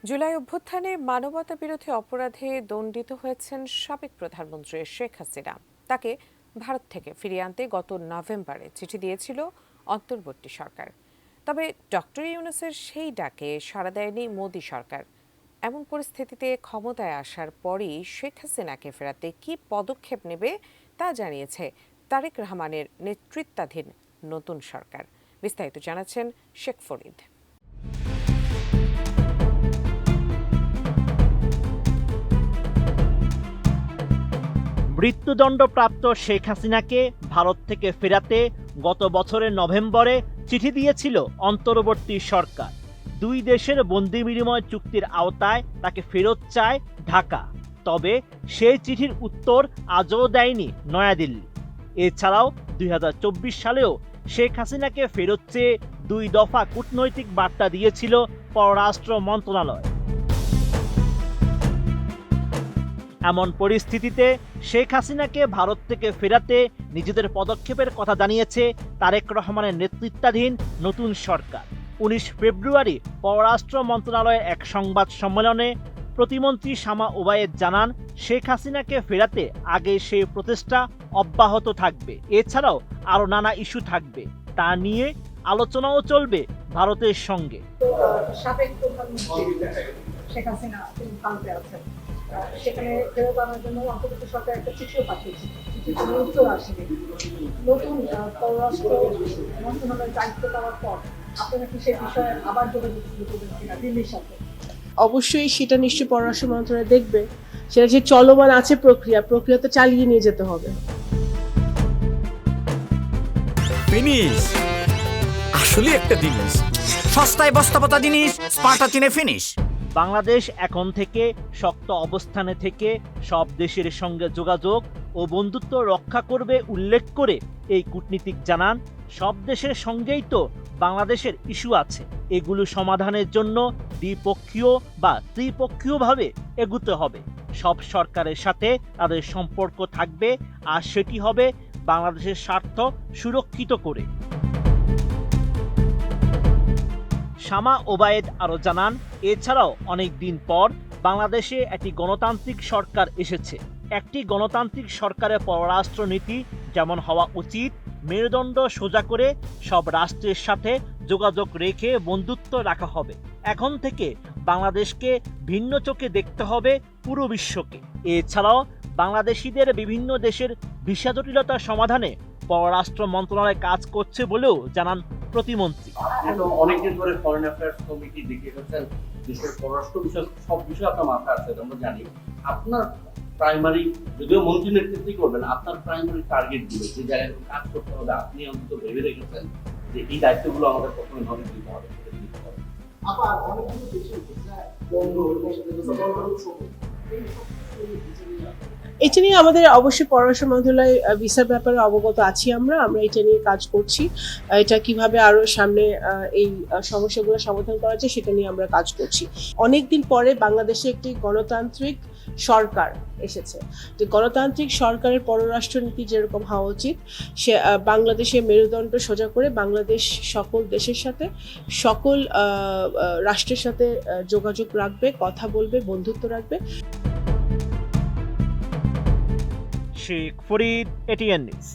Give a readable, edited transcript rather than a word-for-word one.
জুলাই অভ্যুত্থানে মানবতাবিরোধী অপরাধে দণ্ডিত হয়েছেন সাবেক প্রধানমন্ত্রী শেখ হাসিনা। তাকে ভারত থেকে ফিরিয়ে আনতে গত নভেম্বরে চিঠি দিয়েছিল অন্তর্বর্তী সরকার। তবে ডক্টর ইউনূসের সেই ডাকে সাড়া দেয়নি মোদি সরকার। এমন পরিস্থিতিতে ক্ষমতায় আসার পরই শেখ হাসিনাকে ফেরাতে কী পদক্ষেপ নেবে তা জানিয়েছে তারেক রহমানের নেতৃত্বাধীন নতুন সরকার। বিস্তারিত জানাচ্ছেন শেখ ফরিদ। মৃত্যুদণ্ডপ্রাপ্ত শেখ হাসিনাকে ভারত থেকে ফেরাতে গত বছরের নভেম্বরে চিঠি দিয়েছিল অন্তর্বর্তী সরকার। দুই দেশের বন্দি বিনিময় চুক্তির আওতায় তাকে ফেরত চায় ঢাকা। তবে সেই চিঠির উত্তর আজও দেয়নি নয়াদিল্লি। এছাড়াও ২০২৪ সালেও শেখ হাসিনাকে ফেরত চেয়ে ২ দফা কূটনৈতিক বার্তা দিয়েছিল পররাষ্ট্র মন্ত্রণালয়। এমন পরিস্থিতিতে শেখ হাসিনাকে ভারত থেকে ফেরাতে নিজেদের পদক্ষেপের কথা জানিয়েছে তারেক রহমানের নেতৃত্বাধীন নতুন সরকার। ১৯ ফেব্রুয়ারি পররাষ্ট্র মন্ত্রণালয়ের এক সংবাদ সম্মেলনে প্রতিমন্ত্রী শামা ওবায়েদ জানান, শেখ হাসিনাকে ফেরাতে আগে সেই প্রচেষ্টা অব্যাহত থাকবে। এছাড়াও আরও নানা ইস্যু থাকবে, তা নিয়ে আলোচনাও চলবে ভারতের সঙ্গে। সাবেক প্রধানমন্ত্রী শেখ হাসিনা তিনি ভারতে আছেন, সেখানে ফেরত আনার জন্য অন্তর্বর্তী সরকার একটা চিঠিও পাঠিয়েছে, চিঠির কোনো উত্তর আসেনি। নতুন পররাষ্ট্র মন্ত্রণালয়ের দায়িত্ব পাওয়ার পর আপনারা কি সেই বিষয়ে আবার যোগাযোগ শুরু করবেন কিনা দিল্লির সাথে? অবশ্যই সেটা নিশ্চয়ই পররাষ্ট্র মন্ত্রণালয় দেখবে। সেটা যে চলমান আছে প্রক্রিয়া তো চালিয়ে নিয়ে যেতে হবে। ফিনিশ আসলে একটা জিনিস, সস্তায় বস্তাপতা জিনিস, স্পার্টা চিনে ফিনিশ। বাংলাদেশ এখন থেকে শক্ত অবস্থানে থেকে সব দেশের সঙ্গে যোগাযোগ ও বন্ধুত্ব রক্ষা করবে উল্লেখ করে এই কূটনীতিক জানান, সব দেশের সঙ্গেই তো বাংলাদেশের ইস্যু আছে। এগুলো সমাধানের জন্য দ্বিপক্ষীয় বা ত্রিপক্ষীয়ভাবে এগুতে হবে। সব সরকারের সাথে তাদের সম্পর্ক থাকবে, আর সেটি হবে বাংলাদেশের স্বার্থ সুরক্ষিত করে। শামা ওবায়েদ আরও জানান, এছাড়াও অনেক দিন পর বাংলাদেশে একটি গণতান্ত্রিক সরকার এসেছে। একটি গণতান্ত্রিক সরকারের পররাষ্ট্র নীতি যেমন হওয়া উচিত, মেরুদণ্ড সোজা করে সব রাষ্ট্রের সাথে যোগাযোগ রেখে বন্ধুত্ব রাখা হবে। এখন থেকে বাংলাদেশকে ভিন্ন চোখে দেখতে হবে পুরো বিশ্বকে। এছাড়াও বাংলাদেশিদের বিভিন্ন দেশের ভিসা জটিলতা সমাধানে পররাষ্ট্র মন্ত্রণালয় কাজ করছে বলেও জানান প্রতিমন্ত্রী। অনেকদিন ধরে ফরেন অ্যাফেয়ার্স কমিটি দেখে গেছেন, দেশের পররাষ্ট্র বিষয় সব বিষয় আপনার মাথায় আছে, আমরা জানি। আপনার প্রাইমারি, যদিও মন্ত্রী নেতৃত্বই করবেন, আপনার প্রাইমারি টার্গেট গুলো যে জায়গায় কাজ করতে হবে, আপনি অন্তত ভেবে রেখেছেন যে এই দায়িত্বগুলো আমাদের প্রথমে নজর দিতে হবে। এটা নিয়ে আমাদের অবশ্যই পররাষ্ট্র মন্ত্রণালয় ভিসার ব্যাপারে অবগত আছি। আমরা এটা নিয়ে কাজ করছি। এটা কিভাবে আরো সামনে এই সমস্যাগুলো সমাধান করা যায় সেটা নিয়ে আমরা কাজ করছি। অনেকদিন পরে বাংলাদেশে একটি গণতান্ত্রিক সরকার এসেছে। তো গণতান্ত্রিক সরকারের পররাষ্ট্র নীতি যেরকম হওয়া উচিত, সে বাংলাদেশের মেরুদণ্ড সোজা করে বাংলাদেশ সকল দেশের সাথে, সকল রাষ্ট্রের সাথে যোগাযোগ রাখবে, কথা বলবে, বন্ধুত্ব রাখবে। Sheikh Farid, ATN news.